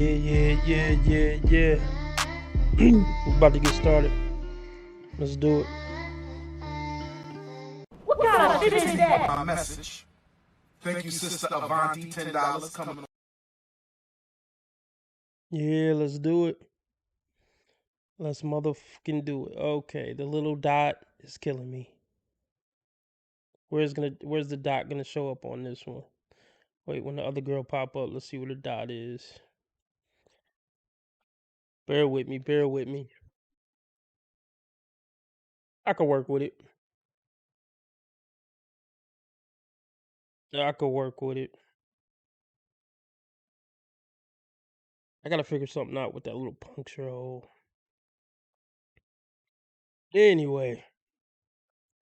Yeah. We're about to get started. Let's do it. What kind of shit is that? My message. Thank you, Sister Avanti, $10 coming. Yeah, let's do it. Let's motherfucking do it. Okay, the little dot is killing me. Where's the dot gonna show up on this one? Wait, when the other girl pop up, let's see where the dot is. Bear with me. I could work with it. I could work with it. I gotta figure something out with that little puncture hole. Anyway,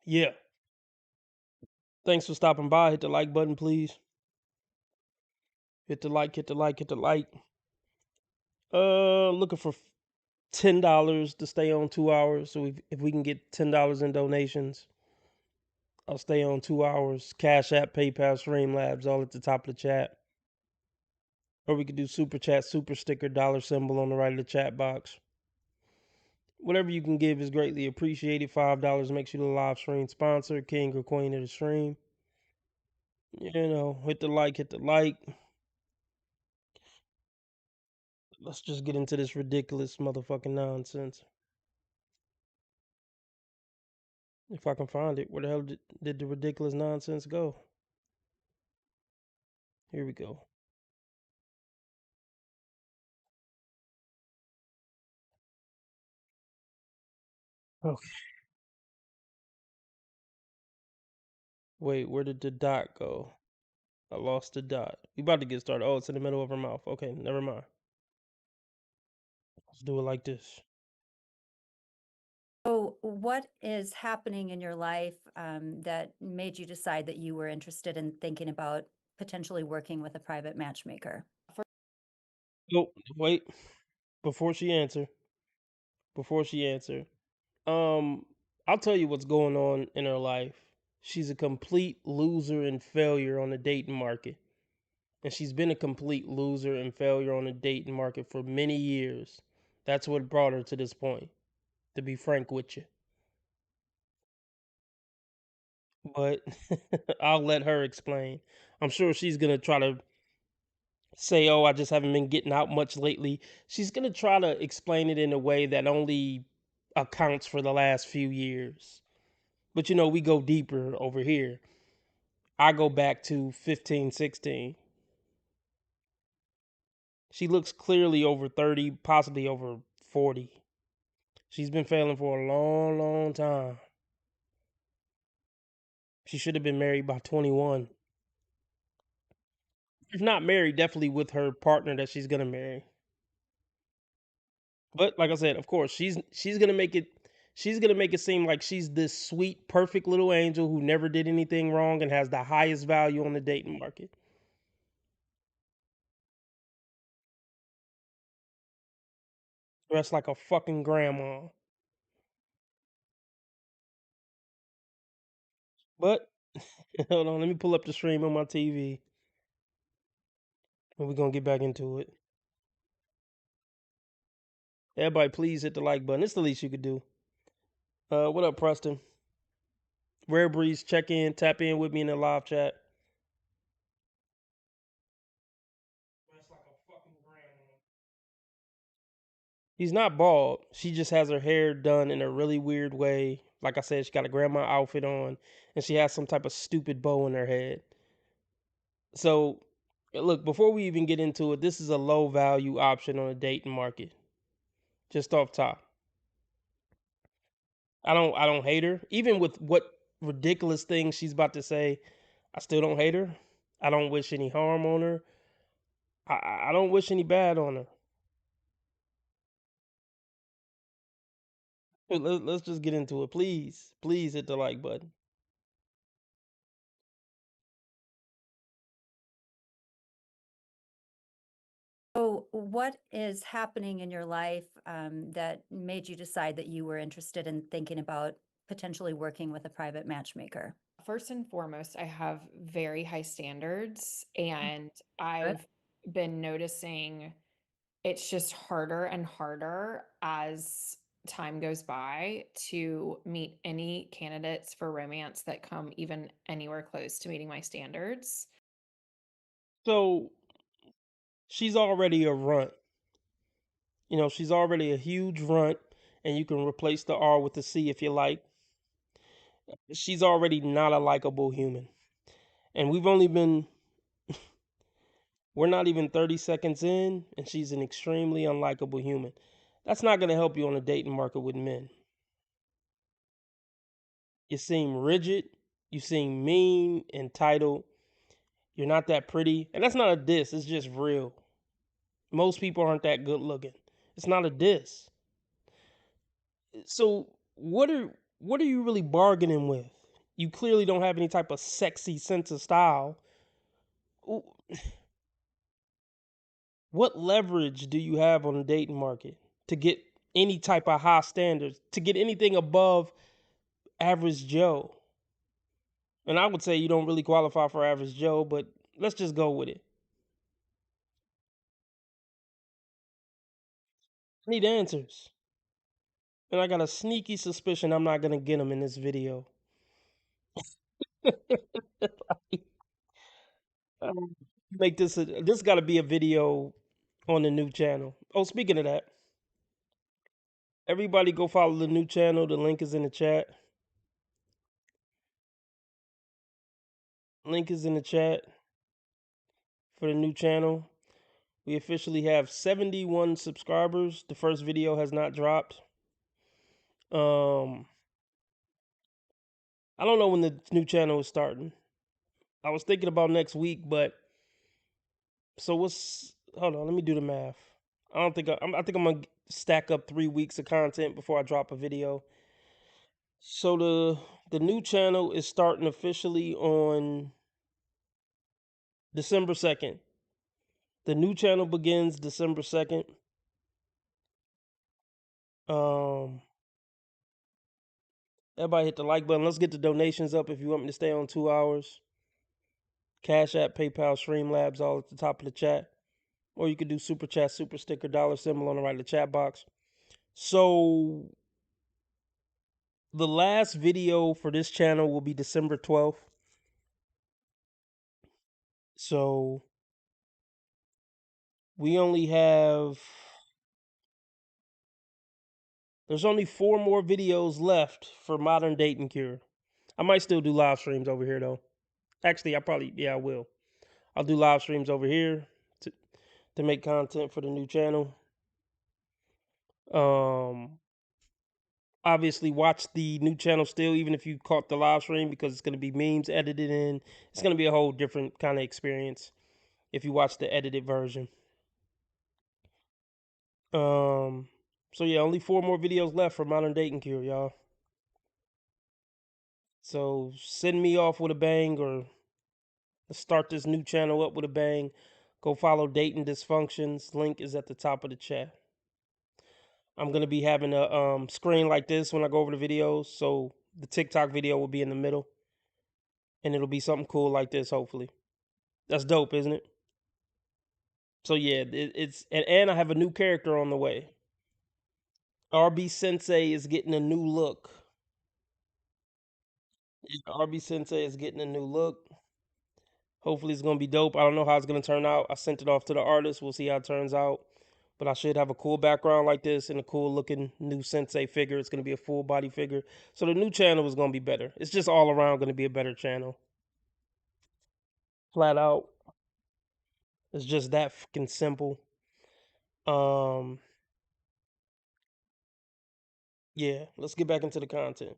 yeah. Thanks for stopping by. Hit the like button, please. Hit the like. Looking for $10 to stay on 2 hours. So if we can get $10 in donations, I'll stay on 2 hours. Cash App, PayPal, Streamlabs, all at the top of the chat. Or we could do super chat, super sticker, dollar symbol on the right of the chat box. Whatever you can give is greatly appreciated. $5 makes you the live stream sponsor, king or queen of the stream. Hit the like. Let's just get into this ridiculous motherfucking nonsense. If I can find it, where the hell did the ridiculous nonsense go? Here we go. Okay. Wait, where did the dot go? I lost the dot. We about to get started. Oh, it's in the middle of her mouth. Okay, never mind. Let's do it like this. So, what is happening in your life that made you decide that you were interested in thinking about potentially working with a private matchmaker? Oh, wait. Before she answer, um, I'll tell you what's going on in her life. She's a complete loser and failure on the dating market. And she's been a complete loser and failure on the dating market for many years. That's what brought her to this point, to be frank with you. But I'll let her explain. I'm sure she's going to try to say, "Oh, I just haven't been getting out much lately." She's going to try to explain it in a way that only accounts for the last few years. But we go deeper over here. I go back to 15, 16. She looks clearly over 30, possibly over 40. She's been failing for a long, long time. She should have been married by 21. If not married, definitely with her partner that she's going to marry. But like I said, of course, she's gonna make it seem like she's this sweet, perfect little angel who never did anything wrong and has the highest value on the dating market. Dressed like a fucking grandma. But hold on, let me pull up the stream on my TV and we're gonna get back into it. Everybody, please hit the like button. It's the least you could do. What up, Preston? Rare Breeze, check in, tap in with me in the live chat. Dressed like a fucking grandma. She's not bald. She just has her hair done in a really weird way. Like I said, she got a grandma outfit on, and she has some type of stupid bow in her head. So, look, before we even get into it, this is a low value option on the dating market. Just off top, I don't hate her. Even with what ridiculous things she's about to say, I still don't hate her. I don't wish any harm on her. I don't wish any bad on her. Let's just get into it, please. Please hit the like button. So, what is happening in your life that made you decide that you were interested in thinking about potentially working with a private matchmaker? First and foremost, I have very high standards, and Good. I've been noticing it's just harder and harder as time goes by to meet any candidates for romance that come even anywhere close to meeting my standards. So she's already a runt. You know, she's already a huge runt, and you can replace the R with the C if you like. She's already not a likable human. And we're not even 30 seconds in, and she's an extremely unlikable human. That's not going to help you on the dating market with men. You seem rigid, you seem mean, entitled, you're not that pretty. And that's not a diss, it's just real. Most people aren't that good looking. It's not a diss. So what are you really bargaining with? You clearly don't have any type of sexy sense of style. What leverage do you have on the dating market to get any type of high standards, to get anything above average Joe? And I would say you don't really qualify for average Joe, but let's just go with it. I need answers. And I got a sneaky suspicion I'm not going to get them in this video. Um, Make this got to be a video on the new channel. Oh, speaking of that, everybody go follow the new channel. The link is in the chat. Link is in the chat for the new channel. We officially have 71 subscribers. The first video has not dropped. Um, I don't know when the new channel is starting. I was thinking about next week, but so what's? Hold on, let me do the math. I don't think I think I'm gonna stack up 3 weeks of content before I drop a video. So the new channel is starting officially on December 2nd. The new channel begins December 2nd. Um, Everybody hit the like button. Let's get the donations up if you want me to stay on 2 hours. Cash App, PayPal, Streamlabs, all at the top of the chat. Or you could do super chat, super sticker, dollar symbol on the right of the chat box. So the last video for this channel will be December 12th. So we only have there's only 4 more videos left for Modern Dating Cure. I might still do live streams over here though. Actually, I will. I'll do live streams over here to make content for the new channel. Um Obviously watch the new channel still, even if you caught the live stream, because it's going to be memes edited in. It's going to be a whole different kind of experience if you watch the edited version. um so yeah, only 4 more videos left for Modern Dating Cure, y'all. So send me off with a bang, or let's start this new channel up with a bang. Go follow Dating Dysfunctions. Link is at the top of the chat. I'm gonna be having a screen like this when I go over the videos, so the TikTok video will be in the middle, and it'll be something cool like this. Hopefully, that's dope, isn't it? So yeah, it's and I have a new character on the way. RB Sensei is getting a new look. RB Sensei is getting a new look. Hopefully, it's gonna be dope. I don't know how it's gonna turn out. I sent it off to the artist. We'll see how it turns out. But I should have a cool background like this and a cool looking new Sensei figure. It's gonna be a full body figure. So the new channel is gonna be better. It's just all around gonna be a better channel. Flat out. It's just that fucking simple. Um, yeah, let's get back into the content.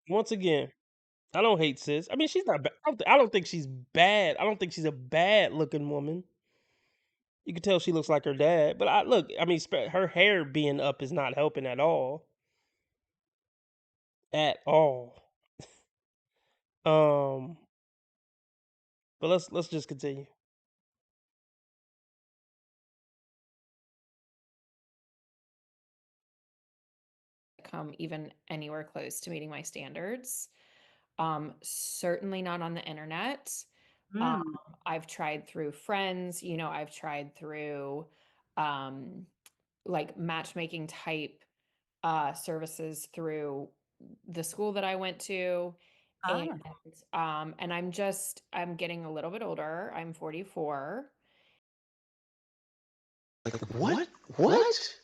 Once again, I don't hate sis. I mean, she's not bad. I don't think she's bad. I don't think she's a bad looking woman. You can tell she looks like her dad. But I mean, her hair being up is not helping at all. At all. Um, but let's just continue. come even anywhere close to meeting my standards. Certainly not on the internet. Um, Mm. I've tried through friends, I've tried through um, like matchmaking type services through the school that I went to. And Ah. I'm getting a little bit older. I'm 44. Like, what? What?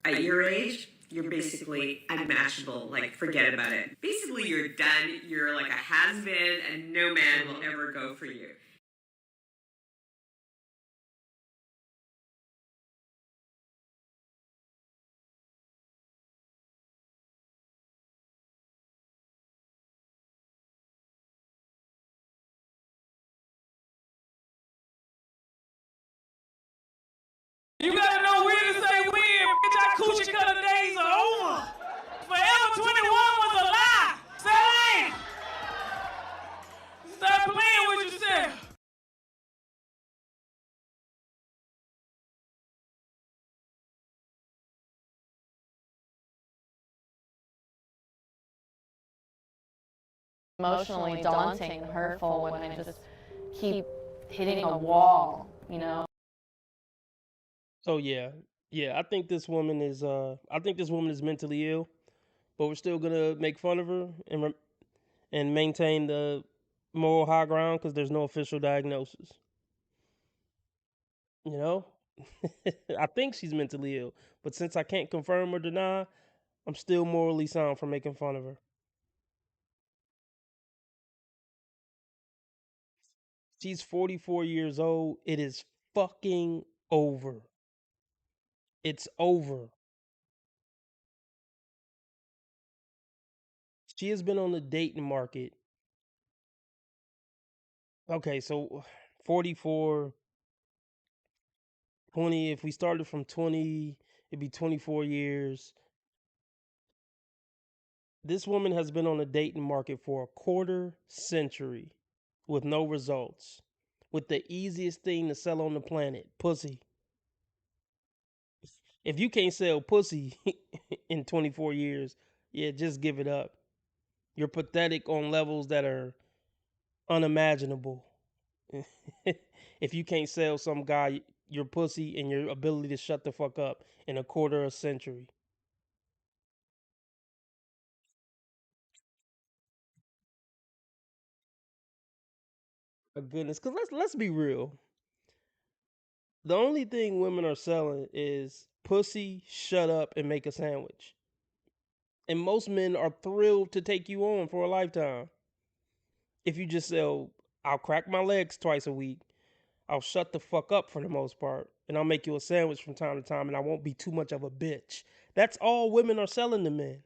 At your age, you're basically unmatchable. Like, forget about it. Basically, you're done. You're like a has been, and no man will ever go for you. You gotta know when to say when. Bitch, our coochie cutter days are over. Forever 21 was a lie. Say it. Stop playing with yourself. Emotionally daunting, hurtful when I just keep hitting a wall, you know? So yeah, I think this woman is mentally ill, but we're still gonna make fun of her and maintain the moral high ground because there's no official diagnosis. You know, I think she's mentally ill, but since I can't confirm or deny, I'm still morally sound for making fun of her. She's 44 years old. It is fucking over. It's over. She has been on the dating market. Okay, so 44, 20. If we started from 20, it'd be 24 years. This woman has been on the dating market for a quarter century with no results. With the easiest thing to sell on the planet, pussy. If you can't sell pussy in 24 years, yeah, just give it up. You're pathetic on levels that are unimaginable. If you can't sell some guy your pussy and your ability to shut the fuck up in a quarter of a century. My goodness, cause let's be real. The only thing women are selling is pussy, shut up, and make a sandwich. And most men are thrilled to take you on for a lifetime. If you just sell, I'll crack my legs twice a week. I'll shut the fuck up for the most part. And I'll make you a sandwich from time to time and I won't be too much of a bitch. That's all women are selling to men.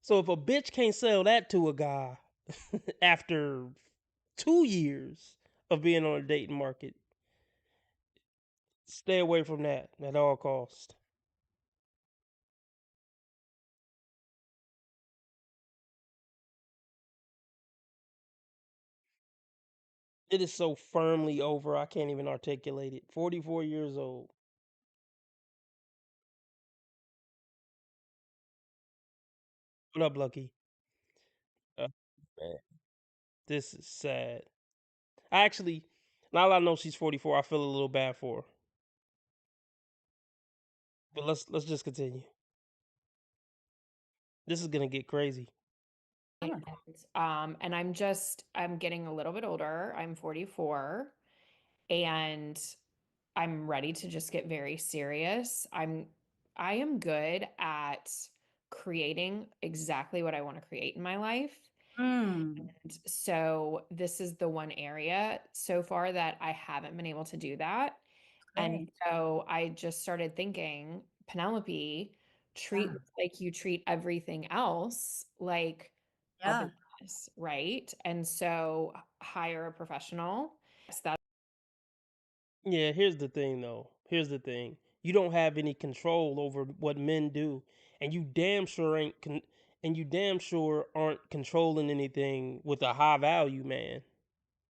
So if a bitch can't sell that to a guy after 2 years of being on a dating market, stay away from that at all costs. It is so firmly over, I can't even articulate it. 44 years old. What up, Lucky? Uh, man, this is sad. I actually, now that I know she's 44, I feel a little bad for her. But let's just continue. This is gonna get crazy. And I'm getting a little bit older. I'm 44 and I'm ready to just get very serious. I am good at creating exactly what I want to create in my life. Mm. And so this is the one area so far that I haven't been able to do that. And Great. so I just started thinking, Penelope, treat Yeah. this like you treat everything else like a Yeah. business, right? And so hire a professional. Yes, that's Yeah, here's the thing though. Here's the thing. You don't have any control over what men do, and you damn sure ain't And you damn sure aren't controlling anything with a high value man.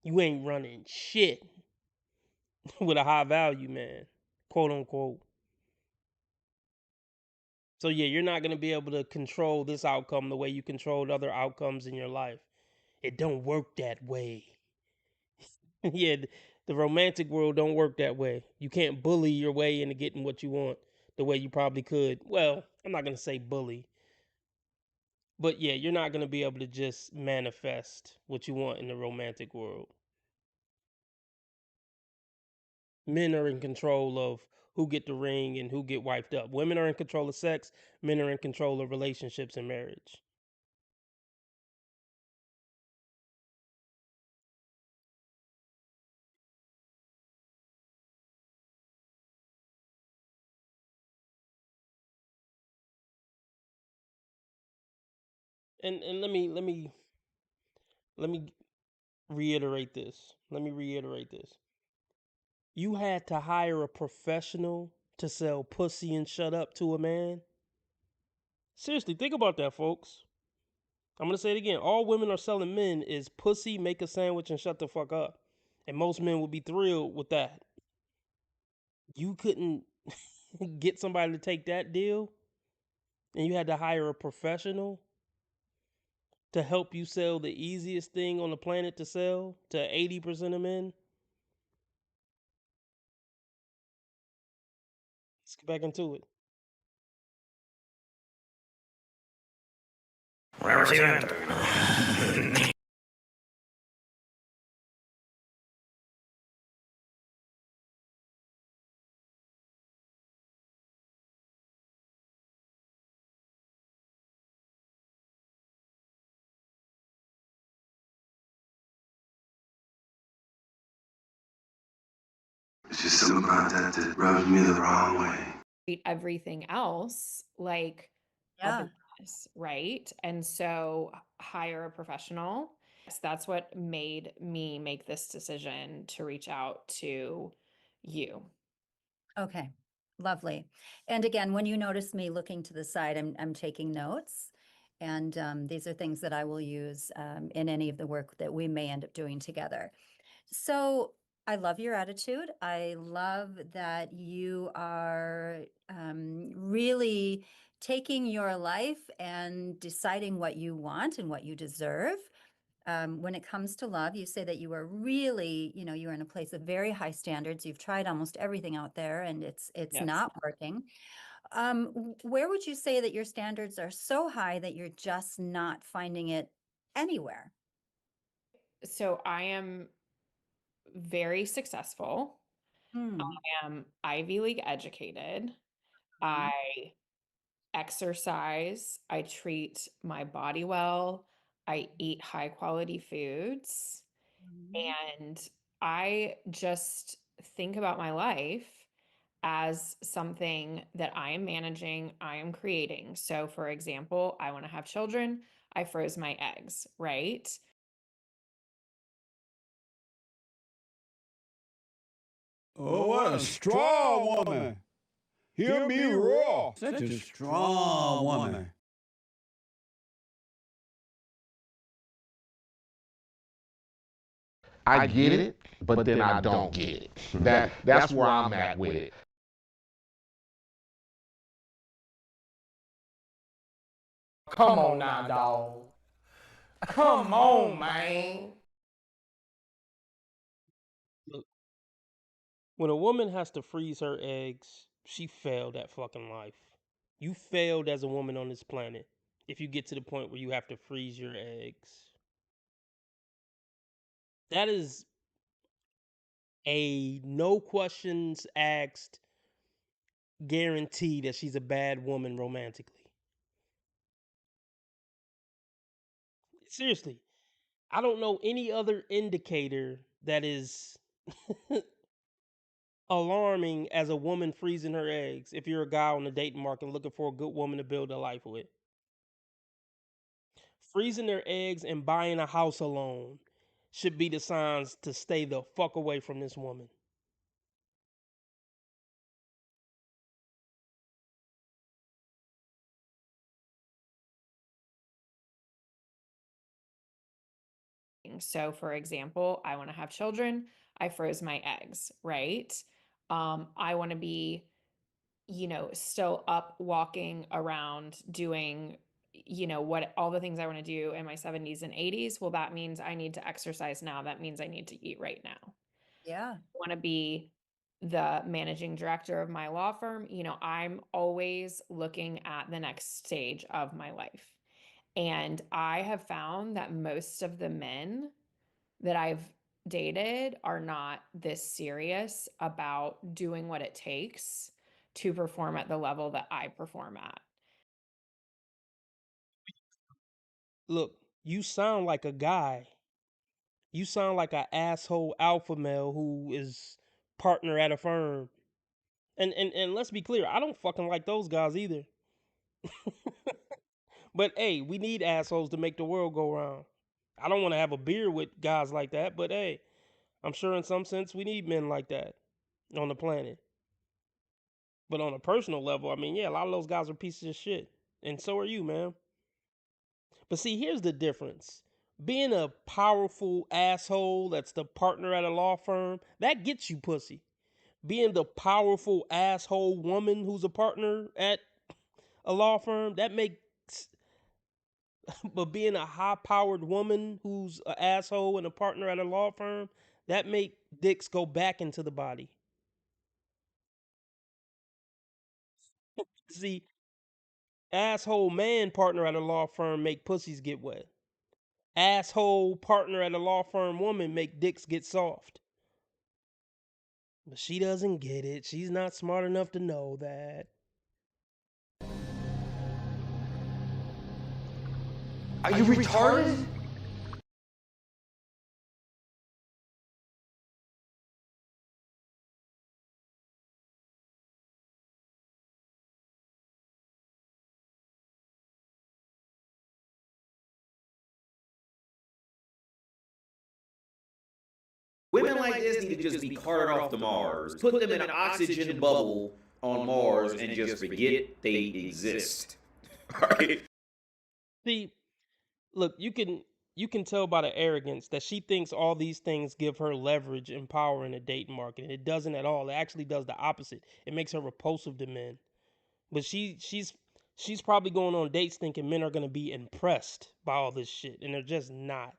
You ain't running shit with a high value man, quote unquote. So yeah, you're not going to be able to control this outcome the way you controlled other outcomes in your life. It don't work that way. Yeah, the romantic world don't work that way. You can't bully your way into getting what you want the way you probably could. Well, I'm not going to say bully. But yeah, you're not going to be able to just manifest what you want in the romantic world. Men are in control of who get the ring and who get wiped up. Women are in control of sex. Men are in control of relationships and marriage. And let me reiterate this. Let me reiterate this. You had to hire a professional to sell pussy and shut up to a man? Seriously, think about that, folks. I'm going to say it again. All women are selling men is pussy, make a sandwich, and shut the fuck up. And most men would be thrilled with that. You couldn't get somebody to take that deal, and you had to hire a professional to help you sell the easiest thing on the planet to sell to 80% of men. Let's get back into it. Whatever's he been through. It's just something about that rubs me the wrong way. Treat everything else like a business, right? And so hire a professional. That's what made me make this decision to reach out to you. Okay, lovely. And again, when you notice me looking to the side, I'm taking notes. And these are things that I will use in any of the work that we may end up doing together. So I love your attitude. I love that you are really taking your life and deciding what you want and what you deserve. When it comes to love, you say that you are really, you're in a place of very high standards. You've tried almost everything out there and it's Yes. not working. Where would you say that your standards are so high that you're just not finding it anywhere? So I am very successful. Hmm. I am Ivy League educated. I exercise. I treat my body well. I eat high quality foods. And I just think about my life as something that I am managing, I am creating. So, for example, I want to have children. I froze my eggs, right? Oh, what a strong woman! Hear me roar! Such a strong woman. I get it, but then I don't get it. That's where I'm at with it. Come on now, dog. Come on, man. Look, when a woman has to freeze her eggs, she failed at fucking life. You failed as a woman on this planet if you get to the point where you have to freeze your eggs. That is a no questions asked guarantee that she's a bad woman romantically. Seriously, I don't know any other indicator that is alarming as a woman freezing her eggs if you're a guy on the dating market looking for a good woman to build a life with. Freezing their eggs and buying a house alone should be the signs to stay the fuck away from this woman. things. So, for example, I want to have children. I froze my eggs, right? I want to be, still up walking around doing, what all the things I want to do in my 70s and 80s. Well, that means I need to exercise now. That means I need to eat right now. Yeah. Want to be the managing director of my law firm, I'm always looking at the next stage of my life. And I have found that most of the men that I've dated are not this serious about doing what it takes to perform at the level that I perform at. Look, you sound like a guy. You sound like an asshole alpha male who is partner at a firm. And let's be clear, I don't fucking like those guys either. But hey, we need assholes to make the world go round. I don't want to have a beer with guys like that, but hey, I'm sure in some sense we need men like that on the planet. But on a personal level, I mean, yeah, a lot of those guys are pieces of shit. And so are you, man. But see, here's the difference. Being a powerful asshole that's the partner at a law firm, that gets you pussy. Being the powerful asshole woman who's a partner at a law firm, that makes but being a high-powered woman who's an asshole and a partner at a law firm, that make dicks go back into the body. See, asshole man partner at a law firm make pussies get wet. Asshole partner at a law firm woman make dicks get soft. But she doesn't get it. She's not smart enough to know that. Are you retarded? Women like this need to just be carted off to Mars. Put them in an oxygen bubble on Mars and just forget they exist. Right? See, look, you can tell by the arrogance that she thinks all these things give her leverage and power in the dating market. And it doesn't at all. It actually does the opposite. It makes her repulsive to men. But she's probably going on dates thinking men are gonna be impressed by all this shit, and they're just not.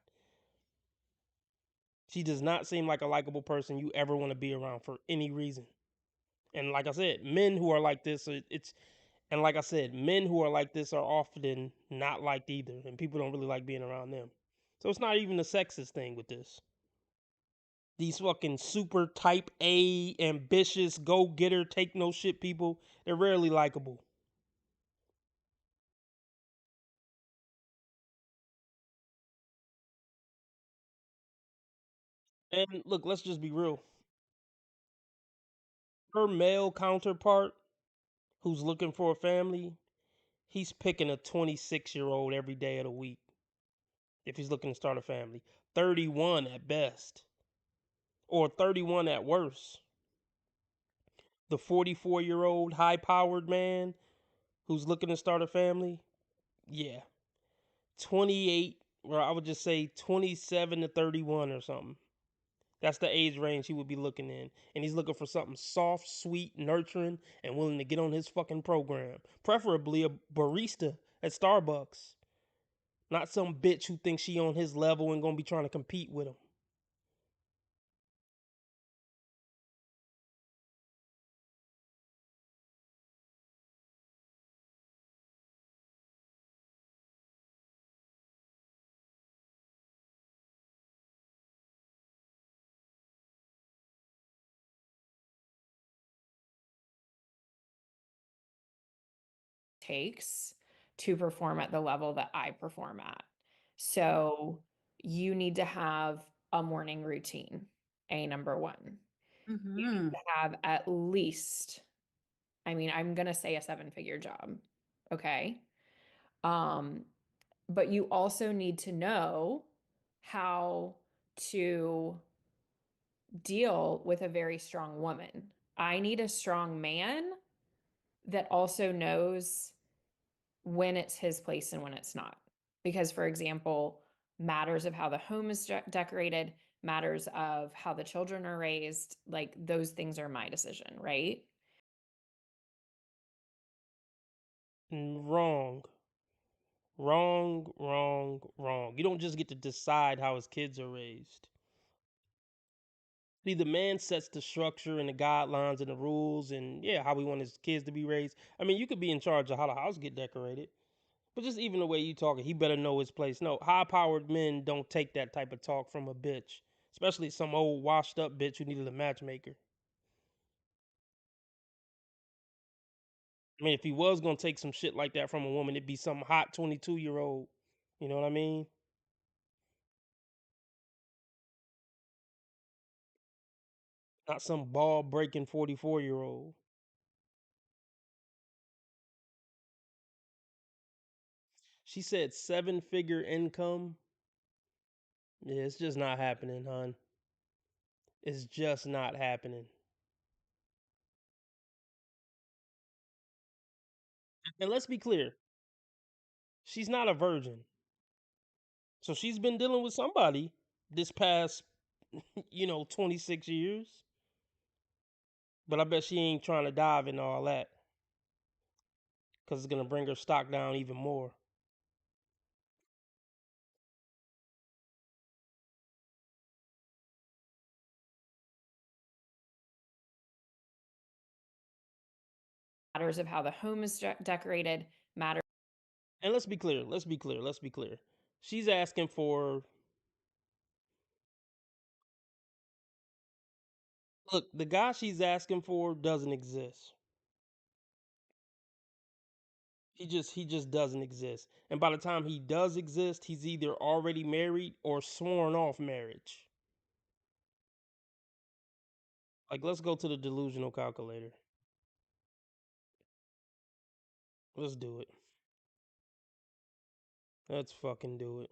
She does not seem like a likable person you ever want to be around for any reason. And like I said, men who are like this, like I said, men who are like this are often not liked either, and people don't really like being around them. So it's not even a sexist thing with this. These fucking super type A, ambitious, go getter, take no shit people, they're rarely likable. And look, let's just be real. Her male counterpart who's looking for a family, he's picking a 26-year-old every day of the week if he's looking to start a family. 31 at best, or 31 at worst. The 44-year-old high powered man who's looking to start a family, yeah. 28, or I would just say 27 to 31 or something. That's the age range he would be looking in. And he's looking for something soft, sweet, nurturing, and willing to get on his fucking program. Preferably a barista at Starbucks. Not some bitch who thinks she on his level and gonna be trying to compete with him. Takes to perform at the level that I perform at. So you need to have a morning routine, number one. You need to have at least, I'm gonna say a 7-figure job. Okay. But you also need to know how to deal with a very strong woman. I need a strong man that also knows when it's his place and when it's not. Because, for example, matters of how the home is decorated, matters of how the children are raised. Like those things are my decision, right? Wrong. Wrong, wrong, wrong. You don't just get to decide how his kids are raised. See, the man sets the structure and the guidelines and the rules and yeah, how we want his kids to be raised. I mean, you could be in charge of how the house get decorated, but just even the way you talking, he better know his place. No, high-powered men don't take that type of talk from a bitch, especially some old washed-up bitch who needed a matchmaker. I mean, if he was gonna take some shit like that from a woman, it'd be some hot 22-year-old. You know what I mean? Not some ball breaking 44-year-old. She said 7-figure income. Yeah, it's just not happening, hon. It's just not happening. And let's be clear, she's not a virgin. So she's been dealing with somebody this past, 26 years. But I bet she ain't trying to dive into all that because it's going to bring her stock down even more. Matters of how the home is decorated, matters. And let's be clear. Let's be clear. Let's be clear. She's asking for. Look, the guy she's asking for doesn't exist. He just doesn't exist. And by the time he does exist, he's either already married or sworn off marriage. Like, let's go to the delusional calculator. Let's do it. Let's fucking do it.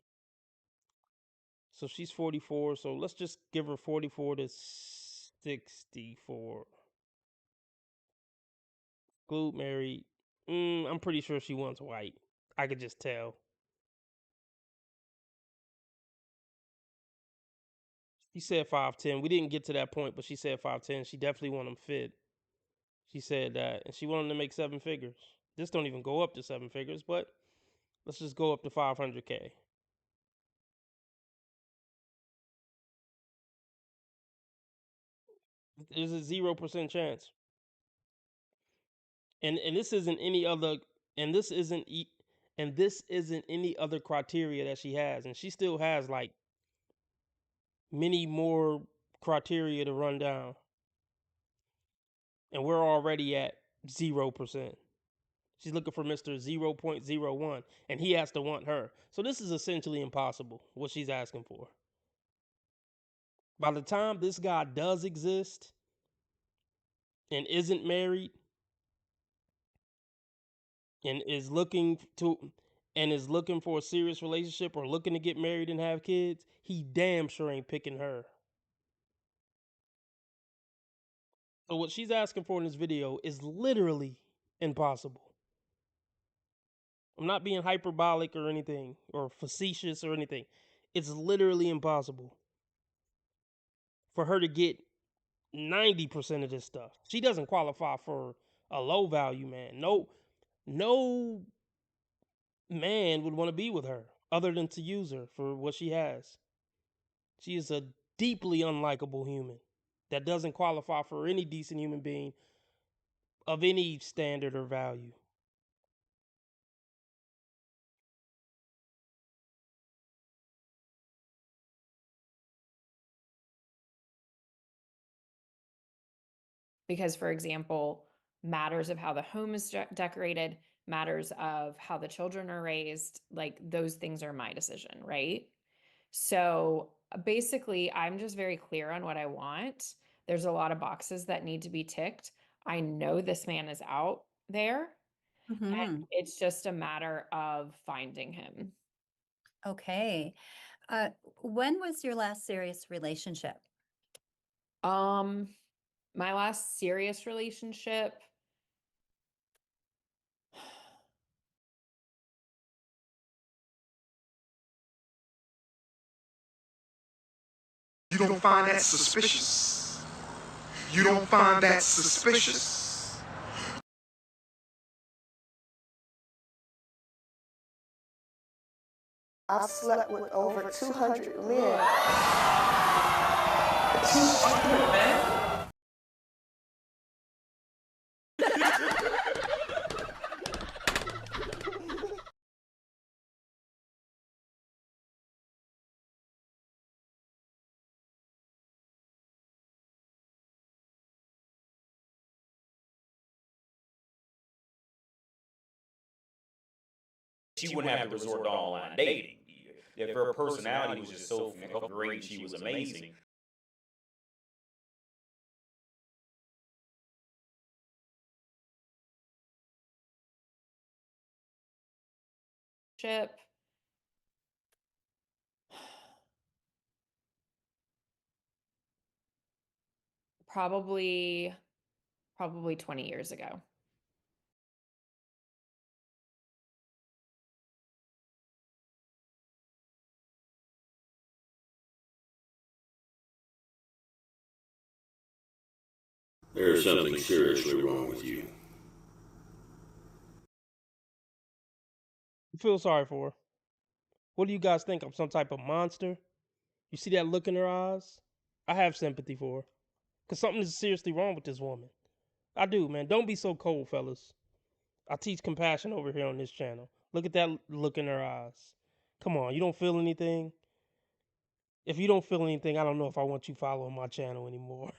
So she's 44. So let's just give her 44 to 64. Glute married. I'm pretty sure she wants white. I could just tell. She said 5'10". We didn't get to that point, but she said 5'10". She definitely want him fit. She said that, and she wanted him to make 7 figures. This don't even go up to 7 figures, but let's just go up to 500K. There's a 0% chance. And this isn't any other, and this isn't and this isn't any other criteria that she has, and she still has like many more criteria to run down, and we're already at 0%. She's looking for Mr. 0.01, and he has to want her. So this is essentially impossible, what she's asking for. By the time this guy does exist and isn't married and is looking for a serious relationship or looking to get married and have kids, he damn sure ain't picking her. So what she's asking for in this video is literally impossible. I'm not being hyperbolic or anything or facetious or anything. It's literally impossible for her to get 90% of this stuff. She doesn't qualify for a low value man. No man would want to be with her other than to use her for what she has. She is a deeply unlikable human that doesn't qualify for any decent human being of any standard or value. Because, for example, matters of how the home is decorated, matters of how the children are raised, like those things are my decision, right? So basically, I'm just very clear on what I want. There's a lot of boxes that need to be ticked. I know this man is out there, and it's just a matter of finding him. Okay. When was your last serious relationship? My last serious relationship, You don't find that suspicious? You don't find that suspicious? I've slept with over 200 men. 200 men? She wouldn't have to resort to online dating. If her personality was just so great, she was amazing. Ship. Probably 20 years ago. There's something seriously wrong with you. I feel sorry for her. What do you guys think? I'm some type of monster? You see that look in her eyes? I have sympathy for her. Because something is seriously wrong with this woman. I do, man. Don't be so cold, fellas. I teach compassion over here on this channel. Look at that look in her eyes. Come on, you don't feel anything? If you don't feel anything, I don't know if I want you following my channel anymore.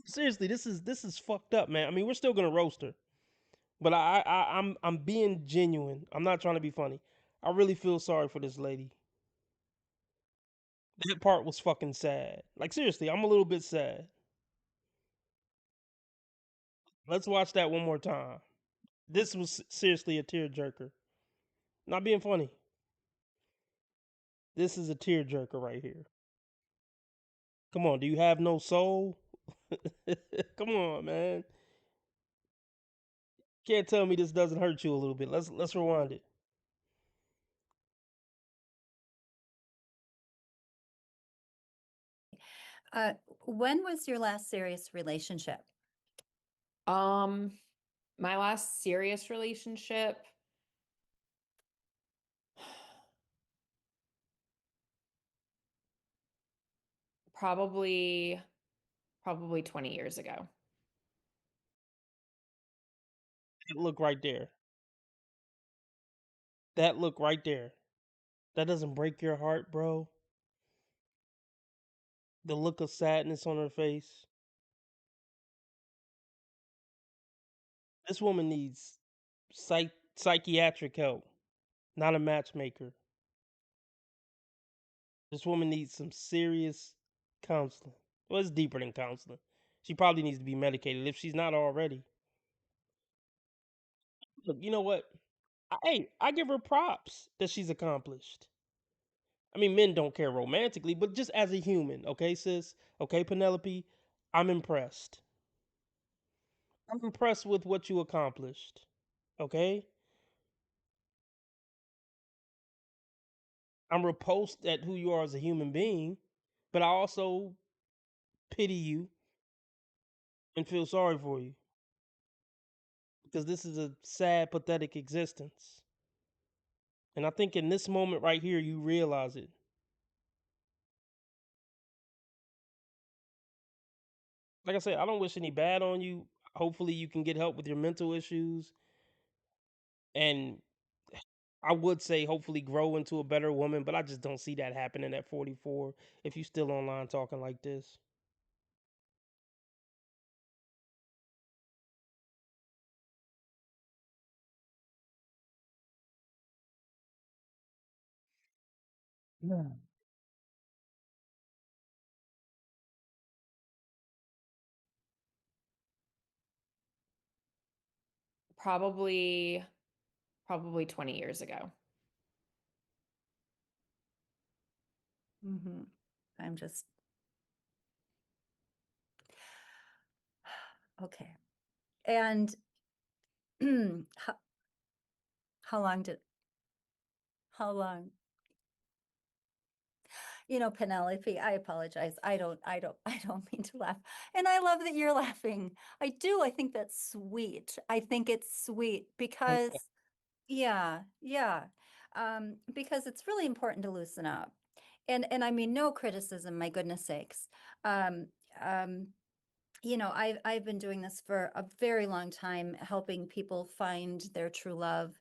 Seriously, this is fucked up, man. I mean, we're still gonna roast her, but I'm being genuine. I'm not trying to be funny. I really feel sorry for this lady. That part was fucking sad. Like seriously, I'm a little bit sad. Let's watch that one more time. This was seriously a tearjerker. Not being funny. This is a tearjerker right here. Come on, do you have no soul? Come on, man. Can't tell me this doesn't hurt you a little bit. Let's rewind it. When was your last serious relationship? My last serious relationship, probably 20 years ago. That look right there. That look right there. That doesn't break your heart, bro. The look of sadness on her face. This woman needs psychiatric help, not a matchmaker. This woman needs some serious counseling. Well, it's deeper than counseling. She probably needs to be medicated if she's not already. Look, you know what? Hey, I give her props that she's accomplished. I mean, men don't care romantically, but just as a human, okay, sis? Okay, Penelope? I'm impressed. I'm impressed with what you accomplished. Okay? I'm repulsed at who you are as a human being, but I also pity you and feel sorry for you because this is a sad, pathetic existence. And I think in this moment right here, you realize it. Like I said, I don't wish any bad on you. Hopefully, you can get help with your mental issues. And I would say, hopefully, grow into a better woman, but I just don't see that happening at 44 if you still online talking like this. Yeah. Probably 20 years ago. I'm just okay. And how long? You know, Penelope, I apologize. I don't mean to laugh. And I love that you're laughing. I do. I think that's sweet. I think it's sweet because, yeah, yeah. Because it's really important to loosen up. And I mean, no criticism, my goodness sakes. Um, um, you know, I've been doing this for a very long time, helping people find their true love.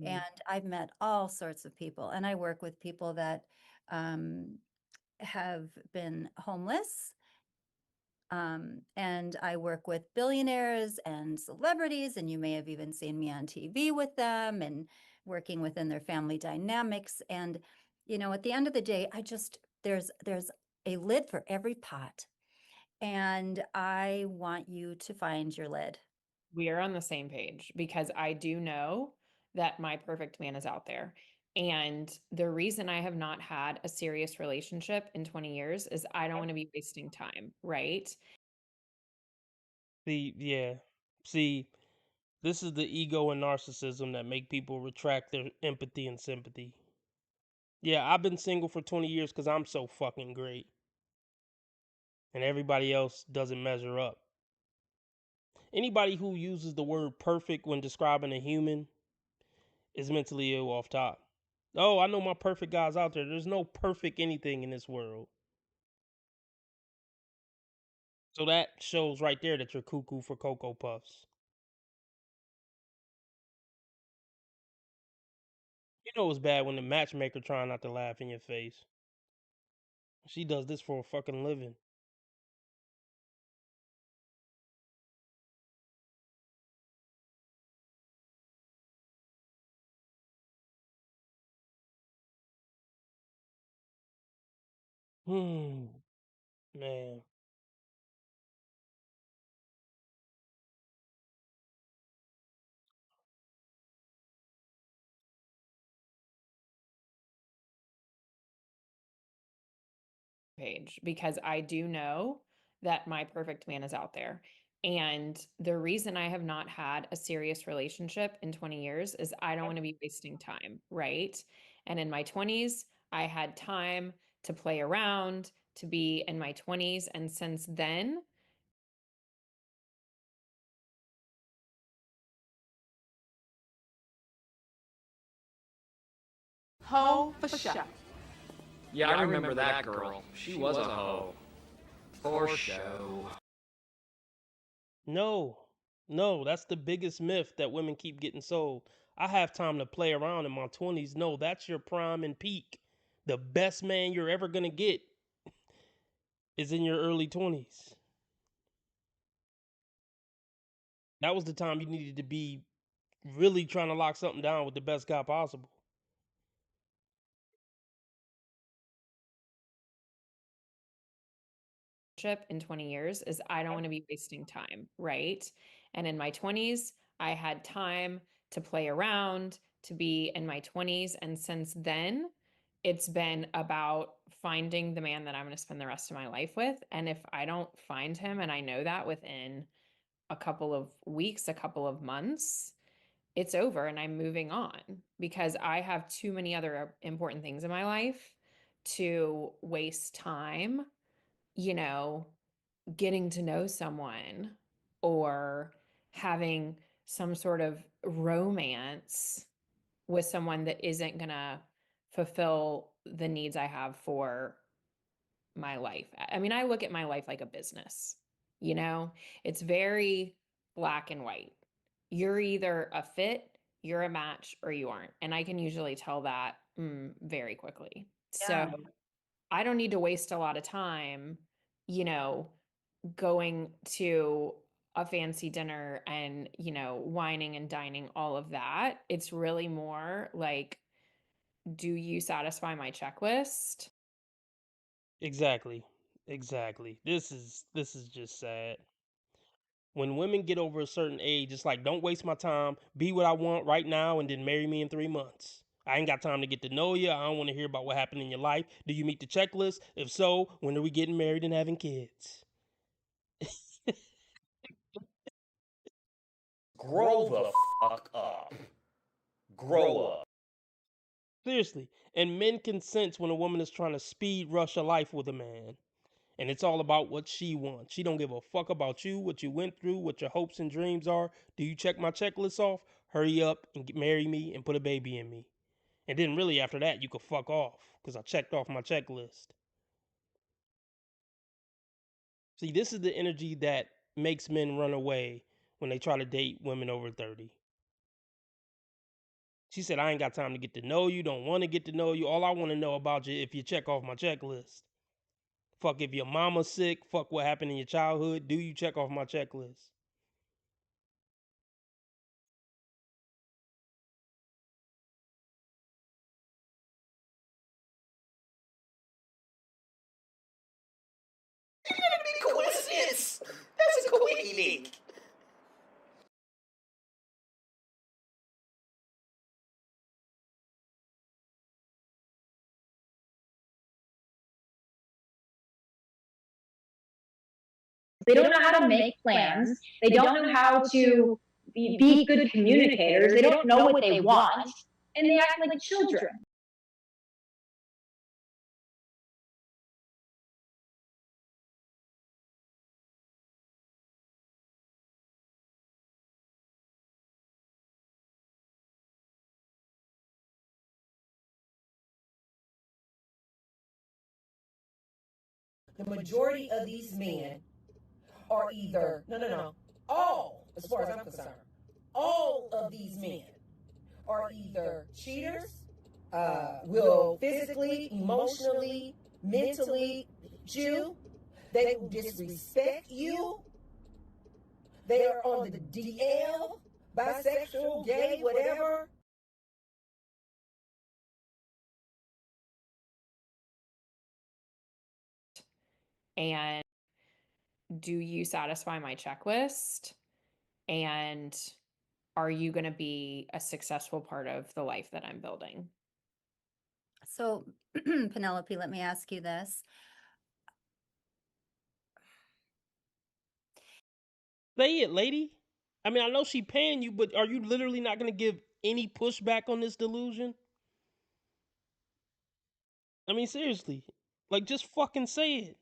And I've met all sorts of people, and I work with people that um, have been homeless. And I work with billionaires and celebrities, and you may have even seen me on TV with them and working within their family dynamics. And, you know, at the end of the day, there's a lid for every pot. And I want you to find your lid. We are on the same page because I do know that my perfect man is out there. And the reason I have not had a serious relationship in 20 years is I don't want to be wasting time, right? Yeah. See, this is the ego and narcissism that make people retract their empathy and sympathy. Yeah, I've been single for 20 years because I'm so fucking great. And everybody else doesn't measure up. Anybody who uses the word perfect when describing a human is mentally ill off top. Oh, I know my perfect guy's out there. There's no perfect anything in this world. So that shows right there that you're cuckoo for Cocoa Puffs. You know it's bad when the matchmaker trying not to laugh in your face. She does this for a fucking living. Man. Page because I do know that my perfect man is out there. And the reason I have not had a serious relationship in 20 years is I don't want to be wasting time, right? And in my 20s, I had time to play around, to be in my 20s. And since then, Hoe for show. Yeah, I remember that girl. She was a hoe. For show. No. No, that's the biggest myth that women keep getting sold. I have time to play around in my 20s. No, that's your prime and peak. The best man you're ever going to get is in your early 20s. That was the time you needed to be really trying to lock something down with the best guy possible. in 20 years is I don't want to be wasting time, right? And in my 20s, I had time to play around, to be in my 20s. And since then, it's been about finding the man that I'm going to spend the rest of my life with. And if I don't find him, and I know that within a couple of weeks, a couple of months, it's over and I'm moving on because I have too many other important things in my life to waste time, you know, getting to know someone or having some sort of romance with someone that isn't going to fulfill the needs I have for my life. I mean, I look at my life like a business, you know, it's very black and white. You're either a fit, you're a match, or you aren't. And I can usually tell that very quickly. So Yeah. I don't need to waste a lot of time, you know, going to a fancy dinner and, you know, whining and dining, all of that. It's really more like, do you satisfy my checklist? Exactly. Exactly. This is just sad. When women get over a certain age, it's like, don't waste my time. Be what I want right now and then marry me in 3 months. I ain't got time to get to know you. I don't want to hear about what happened in your life. Do you meet the checklist? If so, when are we getting married and having kids? Grow the fuck up. Grow up. Seriously. And men can sense when a woman is trying to speed rush a life with a man. And it's all about what she wants. She don't give a fuck about you, what you went through, what your hopes and dreams are. Do you check my checklist off? Hurry up and marry me and put a baby in me. And then really after that, you could fuck off because I checked off my checklist. See, this is the energy that makes men run away when they try to date women over 30. She said, I ain't got time to get to know you, don't want to get to know you. All I want to know about you if you check off my checklist. Fuck if your mama's sick, fuck what happened in your childhood, do you check off my checklist? Coincidence. That's a coincidence. They don't know how to make plans. They don't know how to be good communicators. They don't know what they want, and they act like children. The majority of these men are either, no, all, as far as I'm concerned, all of these men are either cheaters, will physically, emotionally, mentally cheat you, they will disrespect you, they are on the DL, bisexual, gay, whatever. And do you satisfy my checklist? And are you going to be a successful part of the life that I'm building? So, Penelope, let me ask you this. Say it, lady. I mean, I know she paying you, but are you literally not going to give any pushback on this delusion? I mean, seriously. Like, just fucking say it.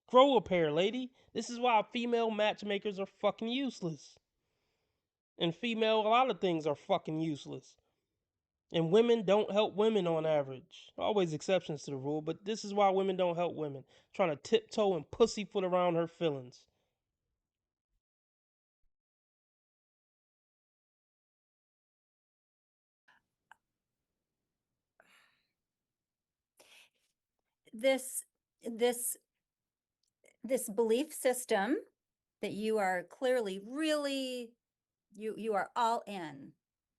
Grow a pair, lady. This is why female matchmakers are fucking useless. And a lot of things are fucking useless. And women don't help women on average. Always exceptions to the rule, but this is why women don't help women. Trying to tiptoe and pussyfoot around her feelings. This this this belief system that you are clearly really you are all in,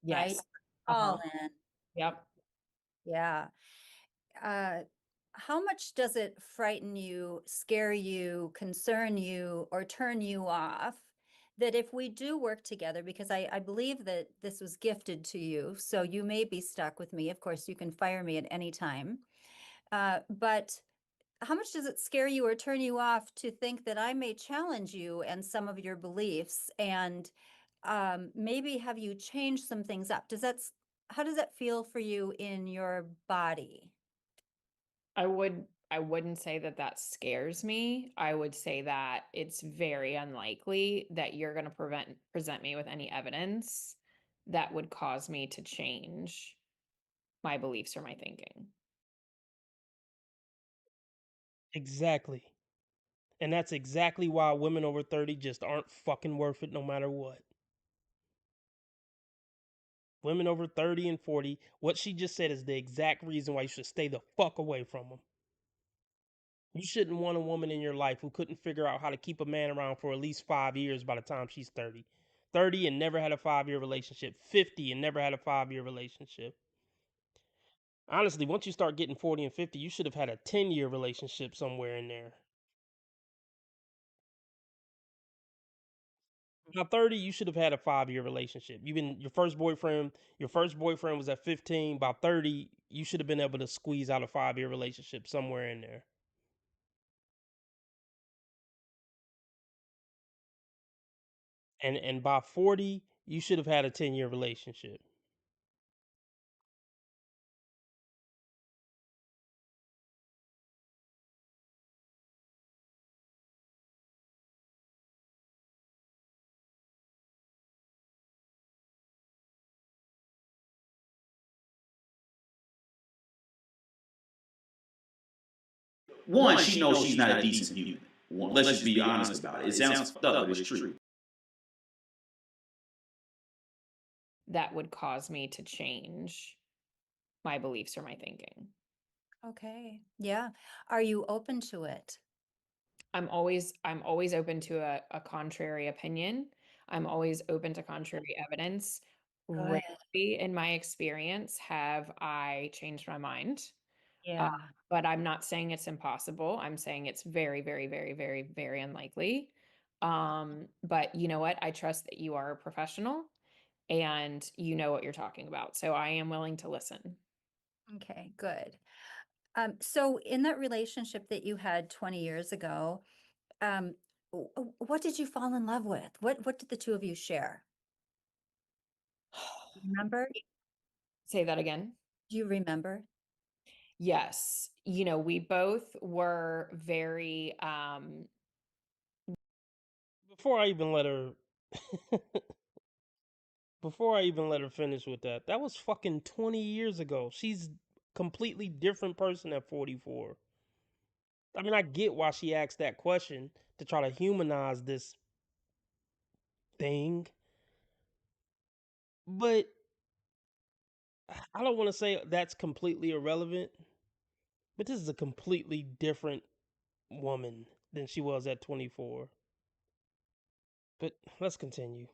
right? Yes. All in. Yep. Yeah. How much does it frighten you, scare you, concern you, or turn you off that if we do work together, because I believe that this was gifted to you, so you may be stuck with me. Of course, you can fire me at any time. But how much does it scare you or turn you off to think that I may challenge you and some of your beliefs and maybe have you change some things up? How does that feel for you in your body? I wouldn't say that that scares me. I would say that it's very unlikely that you're going to present me with any evidence that would cause me to change my beliefs or my thinking. Exactly. And that's exactly why women over 30 just aren't fucking worth it no matter what. Women over 30 and 40, what she just said is the exact reason why you should stay the fuck away from them. You shouldn't want a woman in your life who couldn't figure out how to keep a man around for at least 5 years by the time she's 30. 30 and never had a 5-year relationship. 50 and never had a 5-year relationship. Honestly, once you start getting 40 and 50, you should have had a 10-year relationship somewhere in there. By 30, you should have had a 5-year relationship. Your first boyfriend was at 15. By 30, you should have been able to squeeze out a 5-year relationship somewhere in there. And by 40, you should have had a 10-year relationship. one, she knows she's not a decent human. Let's just be honest about it. It sounds fucked up, but it's true. That would cause me to change my beliefs or my thinking. Okay. Yeah. Are you open to it? I'm always open to a contrary opinion. I'm always open to contrary evidence. Good. Rarely in my experience have I changed my mind. Yeah. But I'm not saying it's impossible. I'm saying it's very, very, very, very, very unlikely. But you know what? I trust that you are a professional and you know what you're talking about. So I am willing to listen. Okay, good. So in that relationship that you had 20 years ago, what did you fall in love with? What did the two of you share? Remember? Say that again. Do you remember? Yes. You know, we both were very Before I even let her before I even let her finish with that, that was fucking 20 years ago. She's completely different person at 44. I mean, I get why she asked that question to try to humanize this thing, but I don't want to say that's completely irrelevant, but this is a completely different woman than she was at 24. But let's continue.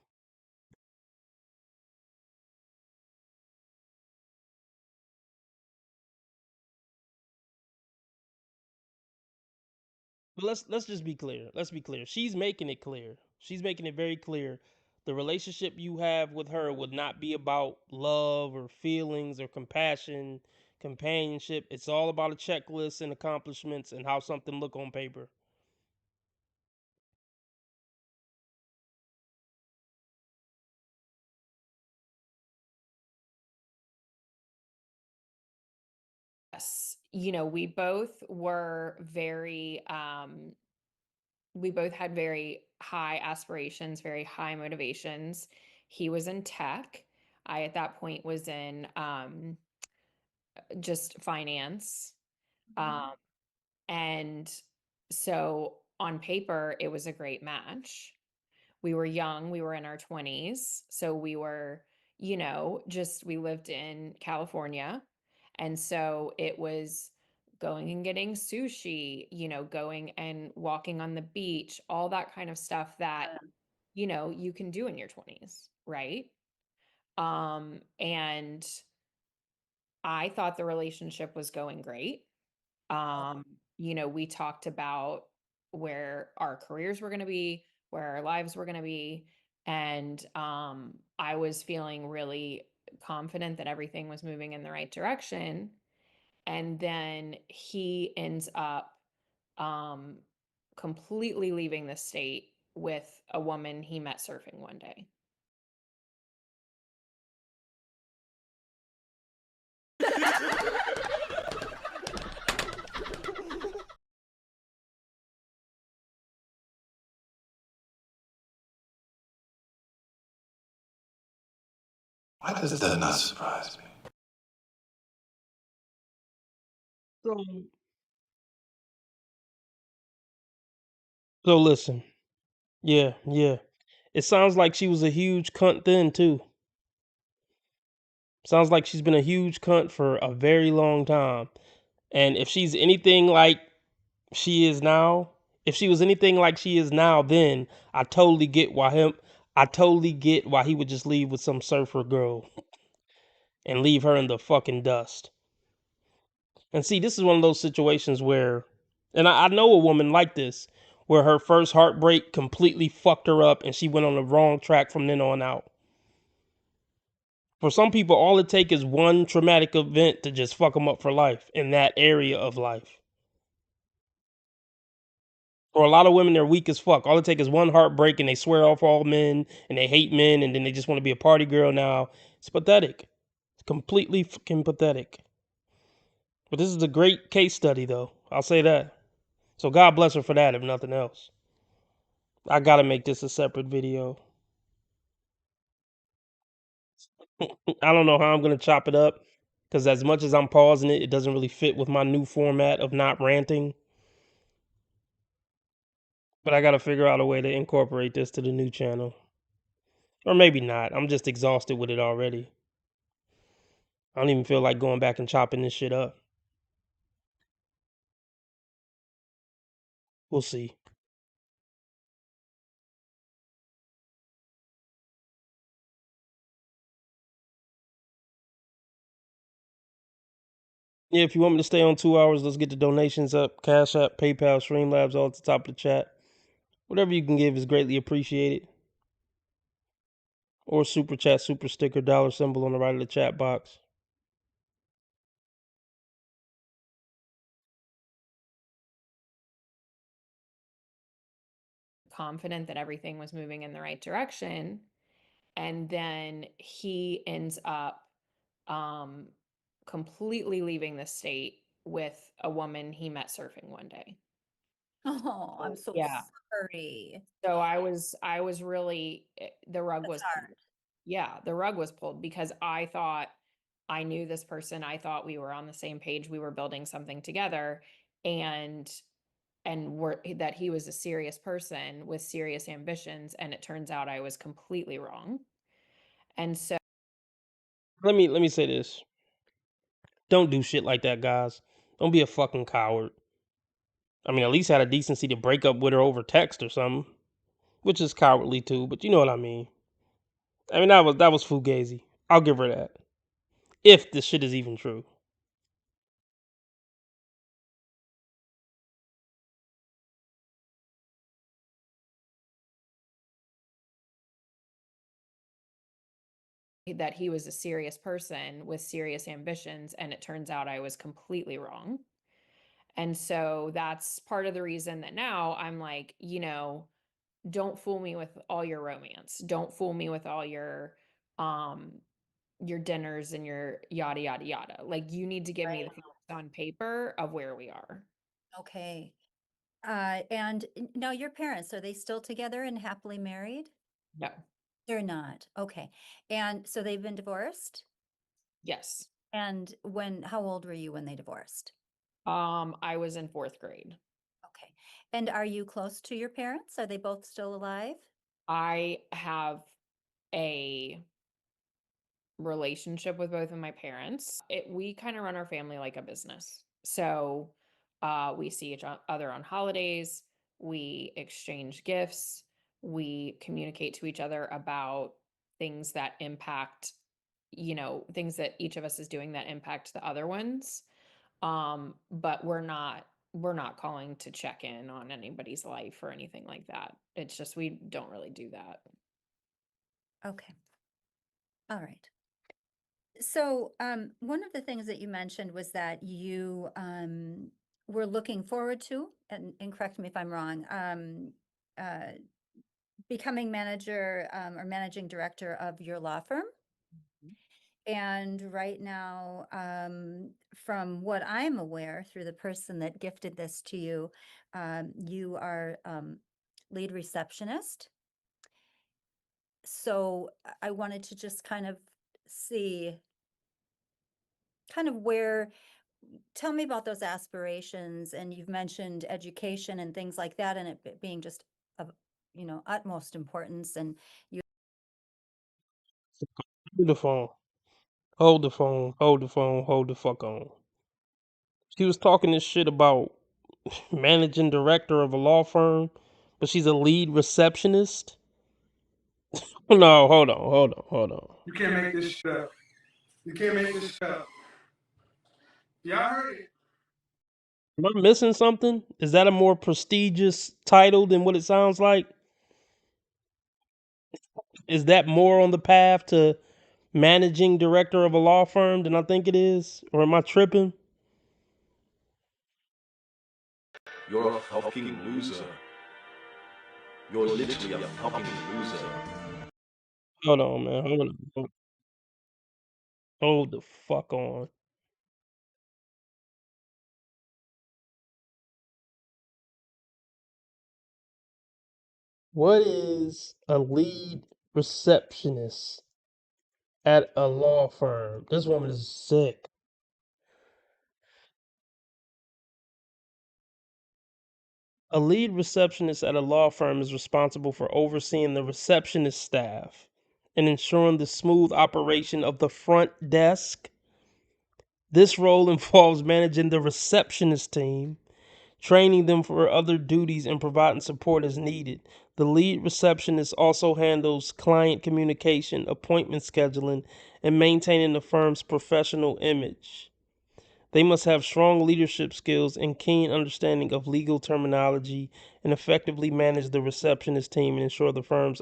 But let's just be clear. Let's be clear. She's making it clear. She's making it very clear. The relationship you have with her would not be about love or feelings or compassion, companionship. It's all about a checklist and accomplishments and how something look on paper. yes. You know, we both were very we both had very high aspirations, very high motivations. He was in tech. I at that point was in just finance. Um and so on paper it was a great match. We were young, we were in our 20s, so we were, you know, just we lived in California. And so it was going and getting sushi, you know, going and walking on the beach, all that kind of stuff that, you know, you can do in your 20s, right? And I thought the relationship was going great. You know, we talked about where our careers were going to be, where our lives were going to be, and I was feeling really confident that everything was moving in the right direction. And then he ends up um, completely leaving the state with a woman he met surfing one day. Why does that not surprise me? So listen. Yeah, yeah. It sounds like she was a huge cunt then too. Sounds like she's been a huge cunt for a very long time. And if she's anything like she is now, if she was anything like she is now, then I totally get why he would just leave with some surfer girl and leave her in the fucking dust. And see, this is one of those situations where, and I know a woman like this, where her first heartbreak completely fucked her up and she went on the wrong track from then on out. For some people, all it takes is one traumatic event to just fuck them up for life in that area of life. For a lot of women, they're weak as fuck. All it takes is one heartbreak and they swear off all men and they hate men and then they just want to be a party girl now. It's pathetic. It's completely fucking pathetic. But this is a great case study, though. I'll say that. So God bless her for that, if nothing else. I gotta make this a separate video. I don't know how I'm gonna chop it up because as much as I'm pausing it, it doesn't really fit with my new format of not ranting. But I gotta figure out a way to incorporate this to the new channel. Or maybe not. I'm just exhausted with it already. I don't even feel like going back and chopping this shit up. We'll see. Yeah, if you want me to stay on 2 hours, let's get the donations up. Cash App, PayPal, Streamlabs, all at the top of the chat. Whatever you can give is greatly appreciated. Or super chat, super sticker, dollar symbol on the right of the chat box. Confident that everything was moving in the right direction. And then he ends up um, completely leaving the state with a woman he met surfing one day. Oh, I'm so Yeah. sorry. So I was really the rug That's was hard. pulled. Yeah, the rug was pulled because I thought I knew this person. I thought we were on the same page. We were building something together, and that he was a serious person with serious ambitions, and it turns out I was completely wrong. And so Let me say this. Don't do shit like that, guys. Don't be a fucking coward. I mean, at least had a decency to break up with her over text or something. Which is cowardly too, but you know what I mean. I mean that was fugazi. I'll give her that. If this shit is even true. that he was a serious person with serious ambitions, and it turns out I was completely wrong. And so that's part of the reason that now I'm like, don't fool me with all your romance. Don't fool me with all your dinners and your yada yada yada. Like you need to give me the facts on paper of where we are. Okay. And now your parents, are they still together and happily married? No. They're not. Okay. And so they've been divorced? Yes. And how old were you when they divorced? I was in 4th grade. Okay. And are you close to your parents? Are they both still alive? I have a relationship with both of my parents. We kind of run our family like a business. So we see each other on holidays, we exchange gifts, we communicate to each other about things that impact, things that each of us is doing that impact the other ones. But we're not calling to check in on anybody's life or anything like that. It's just we don't really do that. Okay. All right. So, one of the things that you mentioned was that you were looking forward to, and correct me if I'm wrong, uh, becoming manager or managing director of your law firm. And right now, from what I'm aware through the person that gifted this to you, you are lead receptionist. So I wanted to just kind of see kind of tell me about those aspirations. And you've mentioned education and things like that, and it being just of, utmost importance. And you Hold the phone. Hold the phone. Hold the phone. Hold the fuck on. She was talking this shit about managing director of a law firm, but she's a lead receptionist. No, hold on. You can't make this shit up. You can't make this shit up. Y'all heard it. Am I missing something? Is that a more prestigious title than what it sounds like? Is that more on the path to managing director of a law firm than I think it is? Or am I tripping? You're a fucking loser. You're literally a fucking loser. Hold on, man. Hold the fuck on. What is a lead receptionist at a law firm? This woman is sick. A lead receptionist at a law firm is responsible for overseeing the receptionist staff and ensuring the smooth operation of the front desk. This role involves managing the receptionist team, training them for other duties, and providing support as needed. The lead receptionist also handles client communication, appointment scheduling, and maintaining the firm's professional image. They must have strong leadership skills and keen understanding of legal terminology and effectively manage the receptionist team and ensure the firm's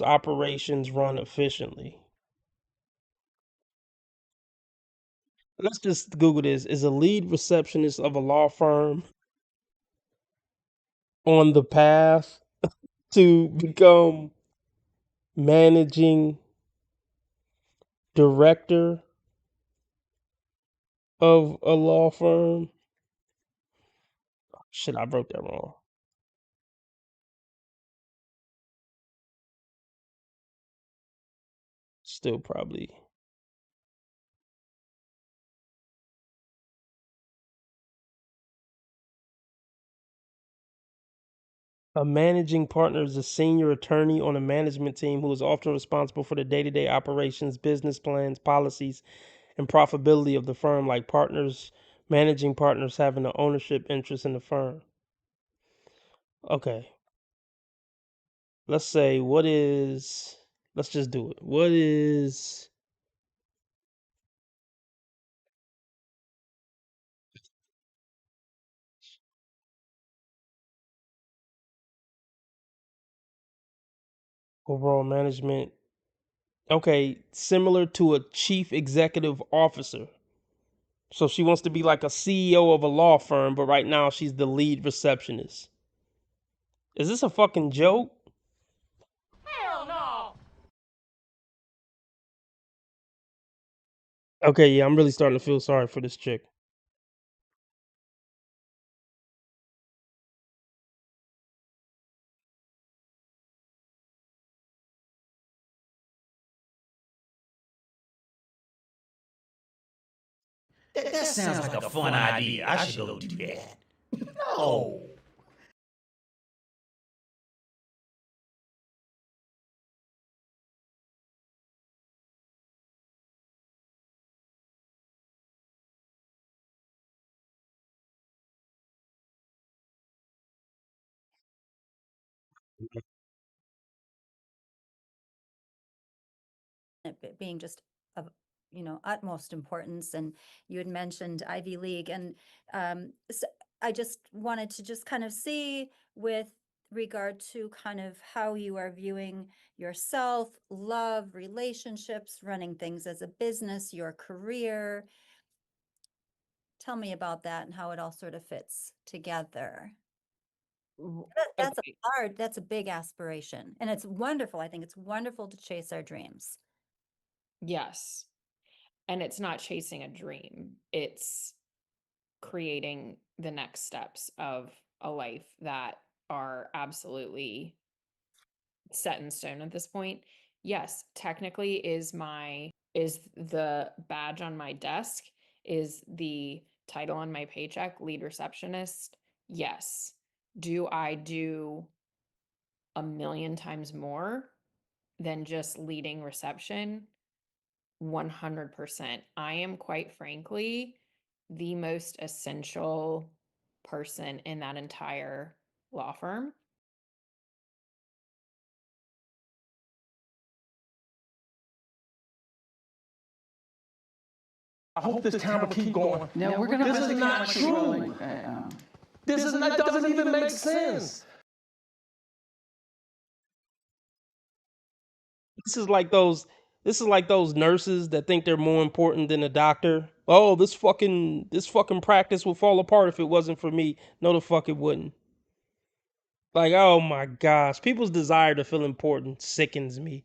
operations run efficiently. Let's just Google this. Is a lead receptionist of a law firm on the path to become managing director of a law firm? Shit, I wrote that wrong. Still probably. A managing partner is a senior attorney on a management team who is often responsible for the day-to-day operations, business plans, policies, and profitability of the firm, like partners, managing partners having an ownership interest in the firm. Okay. Let's just do it. What is overall management? Okay, similar to a chief executive officer. So she wants to be like a CEO of a law firm, but right now she's the lead receptionist. Is this a fucking joke? Hell no. Okay, yeah, I'm really starting to feel sorry for this chick. That sounds like a fun idea. I should go do that. No. It being just of utmost importance. And you had mentioned Ivy League, and so I just wanted to just kind of see, with regard to kind of how you are viewing yourself, love, relationships, running things as a business, your career. Tell me about that and how it all sort of fits together. That's Okay. that's a big aspiration, and it's wonderful. I think it's wonderful to chase our dreams. Yes. And it's not chasing a dream. It's creating the next steps of a life that are absolutely set in stone at this point. Yes, technically is the badge on my desk, is the title on my paycheck lead receptionist. Yes. Do I do a million times more than just leading reception? 100%. I am, quite frankly, the most essential person in that entire law firm. I hope this town will keep going. No, we're gonna. This is not true. This is not, doesn't even make sense. This is like those nurses that think they're more important than a doctor. Oh, this fucking practice would fall apart if it wasn't for me. No, the fuck it wouldn't. Like, oh my gosh, people's desire to feel important sickens me.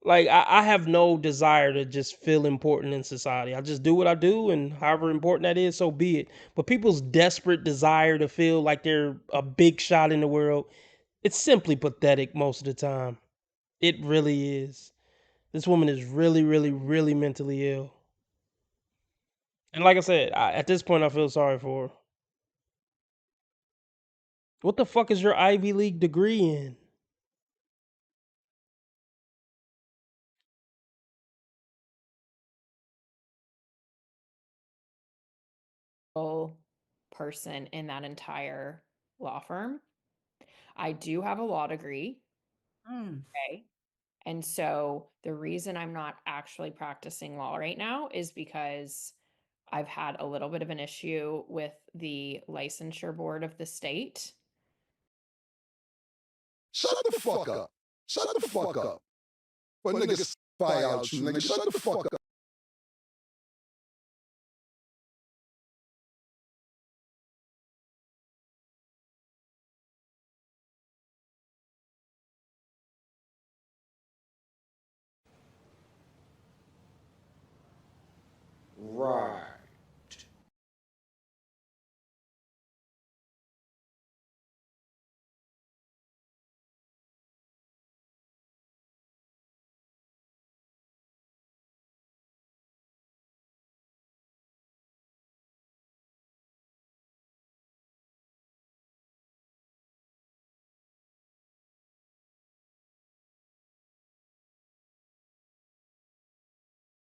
Like, I have no desire to just feel important in society. I just do what I do, and however important that is, so be it. But people's desperate desire to feel like they're a big shot in the world, it's simply pathetic most of the time. It really is. This woman is really, really, really mentally ill. And like I said, at this point, I feel sorry for her. What the fuck is your Ivy League degree in? Person in that entire law firm. I do have a law degree. Okay. And so the reason I'm not actually practicing law right now is because I've had a little bit of an issue with the licensure board of the state. Shut the fuck up. Shut the fuck up. But niggas fire out you, nigga. Shut the fuck up. Right.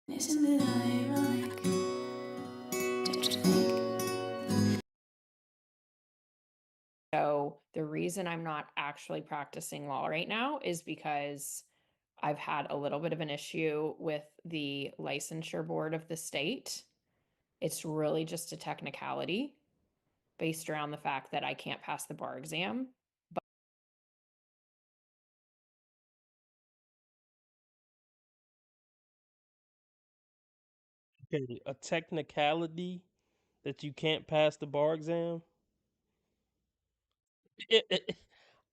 Isn't it ironic? Don't you think? So the reason I'm not actually practicing law right now is because I've had a little bit of an issue with the licensure board of the state. It's really just a technicality based around the fact that I can't pass the bar exam. Okay, a technicality that you can't pass the bar exam?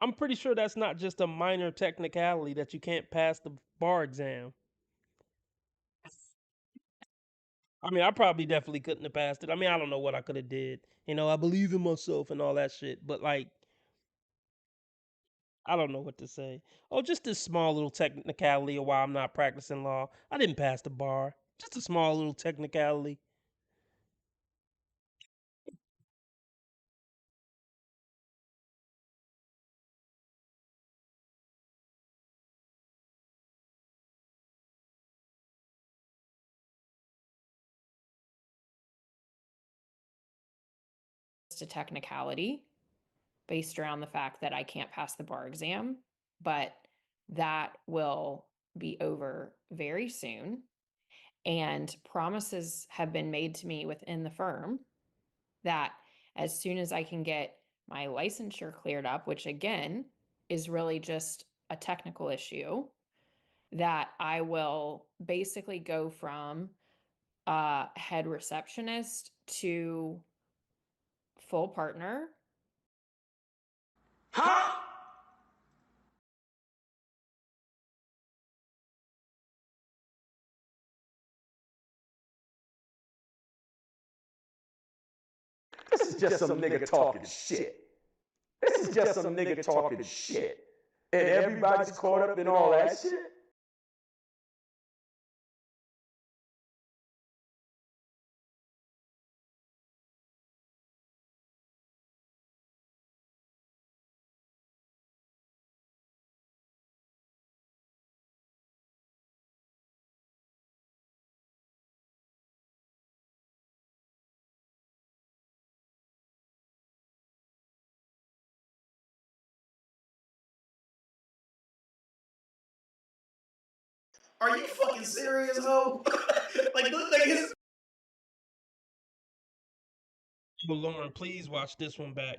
I'm pretty sure that's not just a minor technicality that you can't pass the bar exam. I mean, I probably definitely couldn't have passed it. I mean, I don't know what I could have did. You know, I believe in myself and all that shit, but like I don't know what to say. Oh, just this small little technicality of why I'm not practicing law. I didn't pass the bar. Just a small little technicality. Just a technicality based around the fact that I can't pass the bar exam, but that will be over very soon. And promises have been made to me within the firm that as soon as I can get my licensure cleared up, which again is really just a technical issue, that I will basically go from head receptionist to full partner. Huh? This is just some nigga talking shit. This is just some nigga talking shit. And everybody's caught up in all that shit. Are you fucking serious, ho? Like his. Well, Lauren, please watch this one back.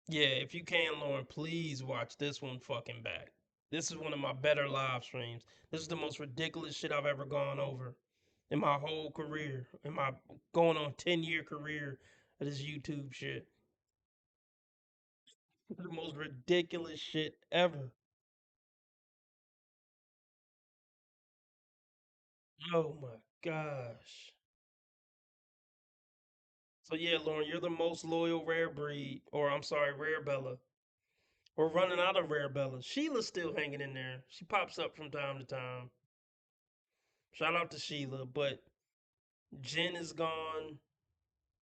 Yeah, if you can, Lauren, please watch this one fucking back. This is one of my better live streams. This is the most ridiculous shit I've ever gone over in my whole career, in my going on 10-year career of this YouTube shit. The most ridiculous shit ever. Oh my gosh. So yeah, Lauren, you're the most loyal rare breed, or I'm sorry, rare Bella. We're running out of rare Bellas. Sheila's still hanging in there. She pops up from time to time. Shout out to Sheila, but Jen is gone.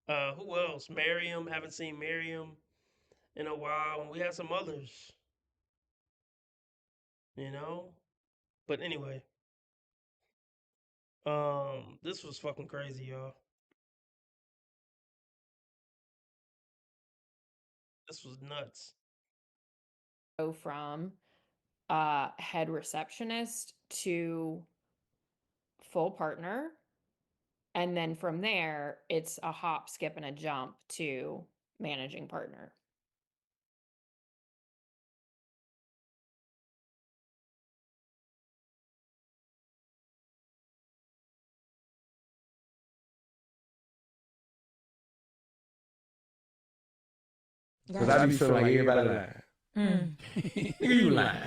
Who else? Miriam. Haven't seen Miriam. in a while, and we had some others. You know, but anyway, this was fucking crazy, y'all. This was nuts. Go from head receptionist to full partner. And then from there, it's a hop, skip, and a jump to managing partner. Because I be feeling like everybody lying. Nigga, you lying.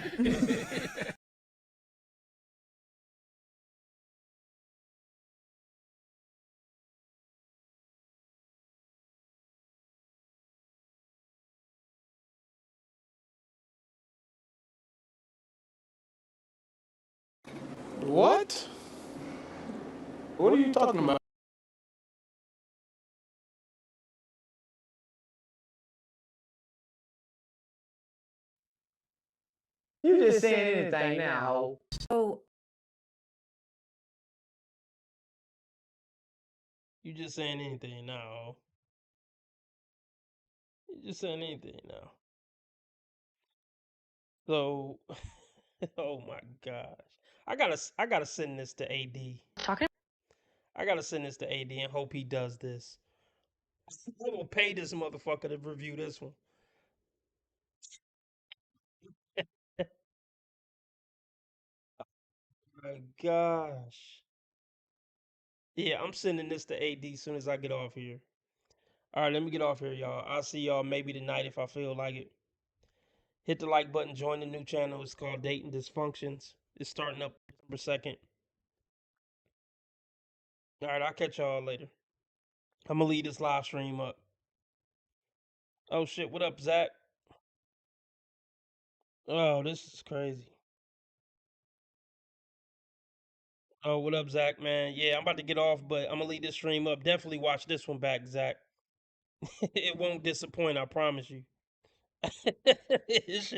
What? What are you talking about? You just saying anything now, ho. So You just saying anything now. You just saying anything now. So, oh my gosh, I gotta send this to AD. I gotta send this to AD and hope he does this. I'm gonna pay this motherfucker to review this one. My gosh. Yeah, I'm sending this to AD as soon as I get off here. All right, let me get off here, y'all. I'll see y'all maybe tonight if I feel like it. Hit the like button, join the new channel. It's called Dating Dysfunctions. It's starting up December 2nd. All right, I'll catch y'all later. I'm gonna leave this live stream up. Oh shit, what up, Zach? Oh, this is crazy. Oh, what up, Zach, man? Yeah, I'm about to get off, but I'm gonna leave this stream up. Definitely watch this one back, Zach. It won't disappoint, I promise you. This shit